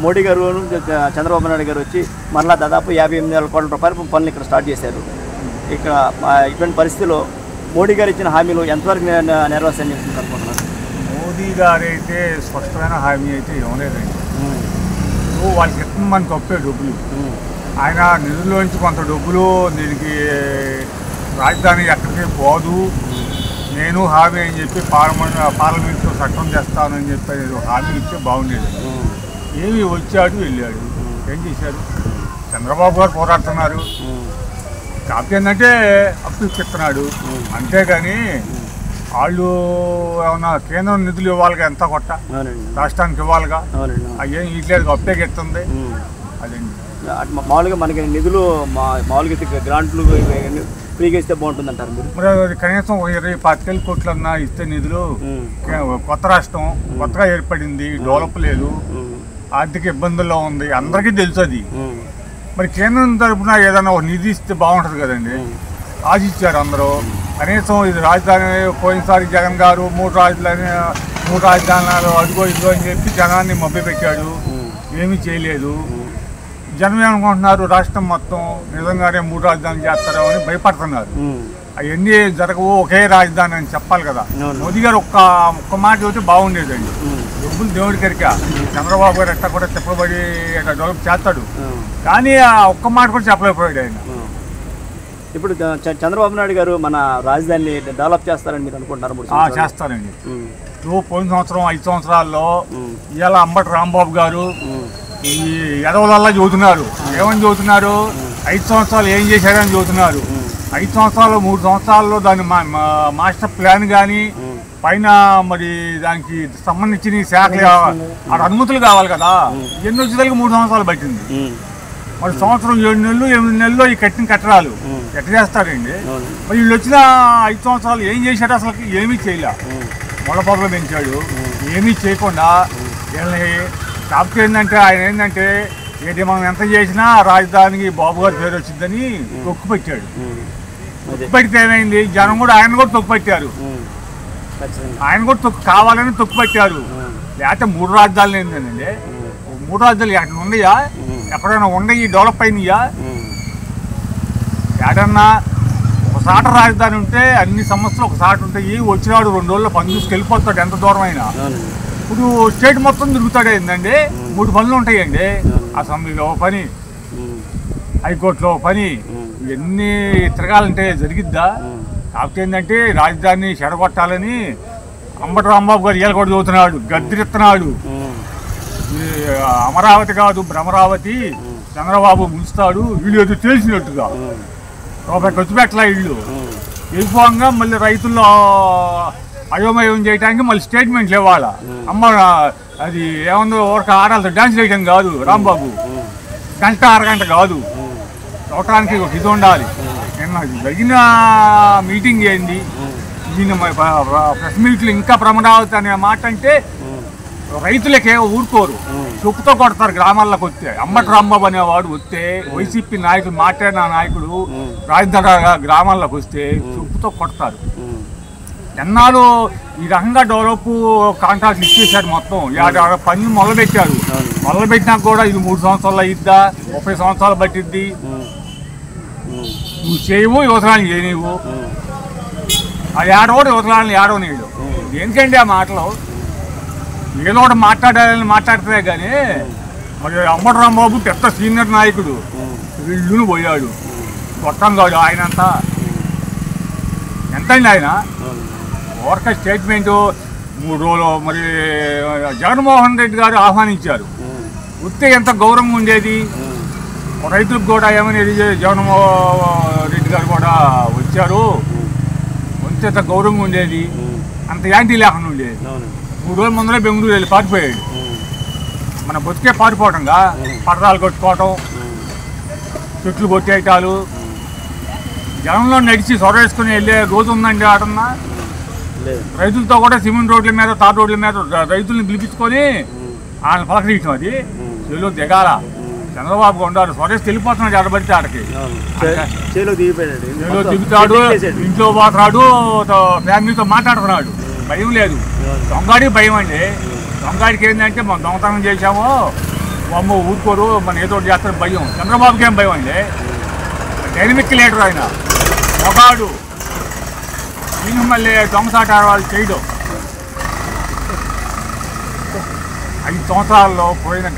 మోడీ గారు చంద్రబాబు నాయుడు గారు వచ్చి మరలా దాదాపు 58,000 కోట్ల రూపాయల పనులు ఇక్కడ స్టార్ట్ చేశారు. ఇక్కడ ఇటువంటి పరిస్థితిలో మోడీ గారు ఇచ్చిన హామీలు ఎంతవరకు నెరవేర్చాలని అనుకుంటున్నారు? మోదీ గారు అయితే స్పష్టమైన హామీ అయితే ఇవ్వలేదండి. వాళ్ళకి ఎక్కడ మనకి ఒప్పే డబ్బులు, ఆయన నిధుల్లోంచి కొంత డబ్బులు దీనికి రాజధాని ఎక్కడికి పోదు, నేను హామీ అని చెప్పి పార్లమెంట్లో చట్టం చేస్తానని చెప్పి హామీ ఇస్తే బాగుండేది. ఏమి వచ్చాడు వెళ్ళాడు, ఏం చేశారు? చంద్రబాబు గారు పోరాడుతున్నారు, కాకపోతే ఏంటంటే అప్పు ఇప్పిస్తున్నాడు అంతేగాని వాళ్ళు ఏమన్నా కేంద్రం నిధులు ఇవ్వాలిగా, ఎంత కొట్ట రాష్ట్రానికి ఇవ్వాలిగా, అయ్యేం ఇట్లేదు అప్పేకి ఎత్తుంది అదండి. మామూలుగా మనకి నిధులు మామూలుగా గ్రాంట్లు ఫ్రీగా ఇస్తే బాగుంటుంది అంటారు మీరు? మరి కనీసం 20-25 కోట్లన్నా ఇస్తే నిధులు. కొత్త రాష్ట్రం కొత్తగా ఏర్పడింది, డెవలప్ లేదు, ఆర్థిక ఇబ్బందుల్లో ఉంది, అందరికీ తెలుసు అది. మరి కేంద్రం తరఫున ఏదైనా ఒక నిధి ఇస్తే బాగుంటుంది కదండి. ఆశించారు అందరూ. కనీసం ఇది రాజధాని పోయినసారి జగన్ గారు 3 రాజధానులు అదిగో ఇదిగో అని చెప్పి జనాన్ని మభ్యపెట్టాడు, ఏమీ చేయలేదు. జనం ఏమనుకుంటున్నారు, రాష్ట్రం మొత్తం నిజంగానే 3 రాజధానులు చేస్తారో అని భయపడుతున్నారు. అవన్నీ జరగవు, ఒకే రాజధాని అని చెప్పాలి కదా. మోదీ గారు ఒక్క మాట చెబితే బాగుండేదండి. డబ్బులు దేవుడి కరిక చంద్రబాబు గారు ఎట్లా కూడా చెప్పబడి డెవలప్ చేస్తాడు, కానీ ఆ ఒక్క మాట కూడా చెప్పలేకపోయాడు ఆయన. ఇప్పుడు చంద్రబాబు నాయుడు గారు మన రాజధానిని డెవలప్ చేస్తారని మీరు అనుకుంటున్నారు? చేస్తారండి. పోయిన సంవత్సరం 5 సంవత్సరాల్లో ఇవాళ అంబటి రాంబాబు గారు ఈ ఎదవలల్లా చదువుతున్నారు. ఏమని చదువుతున్నారు? 5 సంవత్సరాలు ఏం చేశారని చదువుతున్నారు. 5 సంవత్సరాలు 3 సంవత్సరాల్లో దాని మాస్టర్ ప్లాన్ కానీ పైన మరి దానికి సంబంధించిన శాఖలు అనుమతులు కావాలి కదా. ఎన్ని వచ్చేదానికి 3 సంవత్సరాలు పట్టింది. మరి సంవత్సరం 7 నెలలు 8 నెలల్లో ఈ కట్టిన కట్టడాలు ఎట్లా చేస్తారండి? మరి వీళ్ళు వచ్చిన 5 సంవత్సరాలు ఏం చేశాడు? అసలు ఏమీ చేయలే. మొలపొదలు పెంచాడు, ఏమీ చేయకుండా వీళ్ళని. కాకపోతే ఏంటంటే ఆయన ఏంటంటే ఏది మనం ఎంత చేసినా రాజధానికి బాబు గారి పేరు వచ్చిందని తొక్కు పెట్టాడు. తొక్కు పెడితే ఏమైంది? జనం కూడా ఆయన కూడా తొక్కు పెట్టారు. ఆయన కూడా కావాలని తొక్కు పెట్టారు. లేకపోతే 3 రాజధానులు ఏంటండి? 3 రాజధానులు ఎక్కడ ఉన్నాయా? ఎక్కడైనా ఉండయి డెవలప్ అయినాయా? ఏడన్నా ఒకసాట రాజధాని ఉంటే అన్ని సమస్యలు ఒకసాట ఉంటాయి. వచ్చినాడు 2 రోజుల్లో పని చూసుకు వెళ్ళిపోతాడు ఎంత దూరం అయినా. ఇప్పుడు స్టేట్ మొత్తం తిరుగుతాడు ఏంటండి? 3 పనులు ఉంటాయండి. అసెంబ్లీలో పని, హైకోర్టులో పని, ఇవన్నీ తిరగాలంటే జరిగిద్దా? కాకపోతే ఏంటంటే రాజధానిని చెడగొట్టాలని అంబటి రాంబాబు గారు ఇవాళ కూడా చదువుతున్నాడు, గద్దెరిస్తున్నాడు. అమరావతి కాదు భ్రమరావతి, చంద్రబాబు ముంచుతాడు. వీళ్ళు ఏదో తెలిసినట్టుగా రూపాయి ఖర్చు పెట్టలా. ఇళ్ళు వెళ్ళిపోగా మళ్ళీ రైతుల్లో అయోమయం చేయడానికి మళ్ళీ స్టేట్మెంట్లు ఇవ్వాలా. అమ్మ అది ఏముందో ఒక ఆడాలతో డాన్స్ చేయడం కాదు రాంబాబు, గంట అరగంట కాదు, చూడటానికి ఒక ఇది ఉండాలి. నిన్న జరిగిన మీటింగ్ ఏంది? దీన్ని ప్రెస్ మీట్లు ఇంకా ప్రమరావతి అనే మాట అంటే రైతులకే ఊరుకోరు, చెప్పుతో కొడతారు. గ్రామాల్లోకి వస్తే అంబటి రాంబాబు అనేవాడు వస్తే, వైసీపీ నాయకులు మాట్లాడిన నాయకుడు రాజధాని గ్రామాల్లోకి వస్తే చెప్పుతో కొడతారు. ఎన్నాళ్ళు ఈ రకంగా డెవలప్ కాంట్రాక్ట్లు ఇచ్చేసారు. మొత్తం పనులు మొదలుపెట్టారు. మొదలుపెట్టినాక కూడా ఇది 3 సంవత్సరాలు అయిద్దా, 30 సంవత్సరాలు పట్టిద్ది. నువ్వు చేయవు, యువతరాన్ని చేయనివ్వు. ఆ ఏడవడు, యువతరాన్ని ఏడవనీయుడు. దేనికండి ఆ మాటలు? ఏదో ఒకటి మాట్లాడాలని మాట్లాడుతున్నాయి కానీ మరి అంబటి రాంబాబు పెద్ద సీనియర్ నాయకుడు, వీళ్ళును పోయాడు. గొట్టం కాదు ఆయనంతా. ఎంతండి ఆయన ఓరక స్టేట్మెంటు 3 రోజులు. మరి జగన్మోహన్ రెడ్డి గారు ఆహ్వానించారు, వస్తే ఎంత గౌరవంగా ఉండేది. రైతులకు కూడా ఏమనేది, జగన్మోహన్ రెడ్డి గారు కూడా వచ్చారు, వస్తే ఎంత గౌరవంగా ఉండేది, అంత యాంటీ లేకుండా ఉండేది. 3 రోజుల ముందరే బెంగళూరు వెళ్ళి పారిపోయాడు. మన బతికే పారిపోవటంగా పడరాలు కొట్టుకోవటం, చెట్లు కొట్టేయటాలు. జనంలో నడిచి సొరవేసుకుని వెళ్ళే రోజు ఉందండి ఆడన్నా. రైతులతో కూడా సిమెంట్ రోడ్ల మీద, తార్ రోడ్ల మీద రైతుల్ని పిలిపించుకొని ఆయన పలకరించడం. అది చెలో దిగాల. చంద్రబాబు ఉండాలి, స్వరేసి వెళ్ళిపోతున్నాడు ఆడబడితే ఆడకి. చేలో దిగుతాడు, ఇంట్లో పోతున్నాడు, ఫ్యామిలీతో మాట్లాడుతున్నాడు. భయం లేదు. దొంగాడికి భయం అండి. దొంగాడికి ఏంటంటే మనం దొంగతనం చేసాము, అమ్మ ఊరుకోరు మన ఏదో ఒకటి చేస్తారు భయం. చంద్రబాబుకి ఏం భయం అండి, డైనమిక్ లీడర్ ఆయన, మొగాడు. ఈయన మళ్ళీ దొంగసాట వాళ్ళు చేయడం. 5 సంవత్సరాల్లో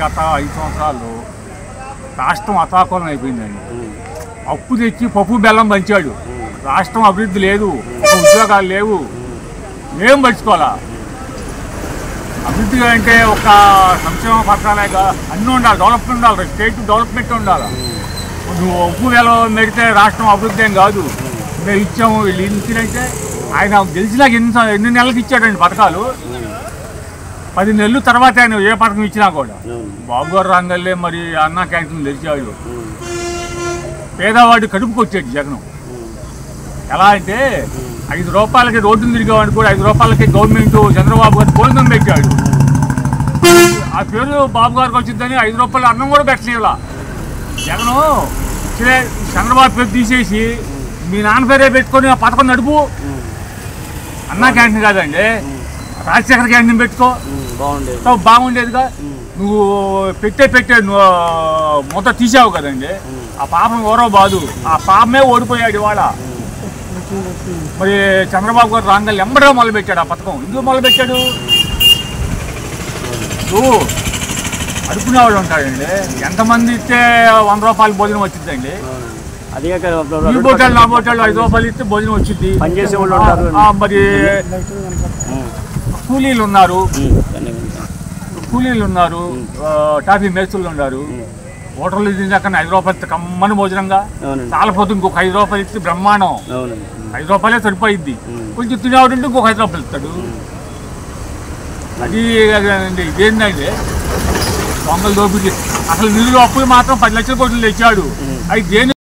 గత 5 సంవత్సరాల్లో రాష్ట్రం అతాకులం అయిపోయిందండి. అప్పు తెచ్చి పప్పు బెల్లం పంచాడు. రాష్ట్రం అభివృద్ధి లేదు, ఉద్యోగాలు లేవు, ఏం పంచుకోవాలా? అభివృద్ధి అంటే ఒక సంక్షేమ పథకాలేక అన్నీ ఉండాలి, డెవలప్మెంట్ ఉండాలి, స్టేట్ డెవలప్మెంట్ ఉండాలి. నువ్వు ఉప్పు బెల్లం పెడితే రాష్ట్రం అభివృద్ధి ఏం కాదు. మేము ఇచ్చాము, వీళ్ళు ఇచ్చినైతే ఆయన గెలిచినాక ఎన్ని నెలలకు ఇచ్చాడండి పథకాలు? 10 నెలల తర్వాత ఆయన ఏ పథకం ఇచ్చినా కూడా. బాబు గారు రాంగల్లే మరి అన్నా క్యాంటీన్ తెచ్చాడు. పేదవాడు కడుపుకి వచ్చాడు జగన్. ఎలా అంటే 5 రూపాయలకి రోడ్డును తిరిగేవాడిని కూడా 5 రూపాయలకి గవర్నమెంట్ చంద్రబాబు గారు భోజనం పెట్టాడు. ఆ పేరు బాబు గారికి వచ్చిందని 5 రూపాయలు అన్నం కూడా పెట్టలేలా జగన్. చంద్రబాబు పేరు తీసేసి మీ నాన్న పేరే పెట్టుకొని ఆ పథకం నడుపు. అన్నా క్యాంటీన్ కాదండి, రాజశేఖర్ క్యాంటీన్ పెట్టుకో, బాగుండేదిగా. నువ్వు పెట్టే నువ్వు మొత్తం తీసావు కదండి. ఆ పాపం ఎవరో బాదు, ఆ పాపమే ఓడిపోయాడు ఇవాళ. మరి చంద్రబాబు గారు రాంగల్ ఎంబడో మొదలుపెట్టాడు ఆ పథకం. ఎందుకు మొదలుపెట్టాడు? నువ్వు అడుపునేవాడు ఉంటాడండి. ఎంతమంది ఇస్తే 100 రూపాయలు భోజనం వచ్చిందండి. ఈ బోటాలు నా బోటాలు 5 రూపాయలు ఇస్తే భోజనం వచ్చింది. మరి కూలీలు ఉన్నారు, టాఫీ మేస్తులు ఉన్నారు. హోటళ్ళు తిన్నాక 5 రూపాయలు కమ్మని భోజనంగా చాలపోతే ఇంకొక 5 రూపాయలు ఇస్తే బ్రహ్మాండం. 5 రూపాయలే సరిపోయిద్ది. కొంచెం తినేవాడు ఉంటే ఇంకొక 5 రూపాయలు ఇస్తాడు. అది ఇదేంటంటే దొంగలు దోపిడీ. అసలు నిధులు అప్పులు మాత్రం 10 లక్షల కోట్లు తెచ్చాడు. అవి దేని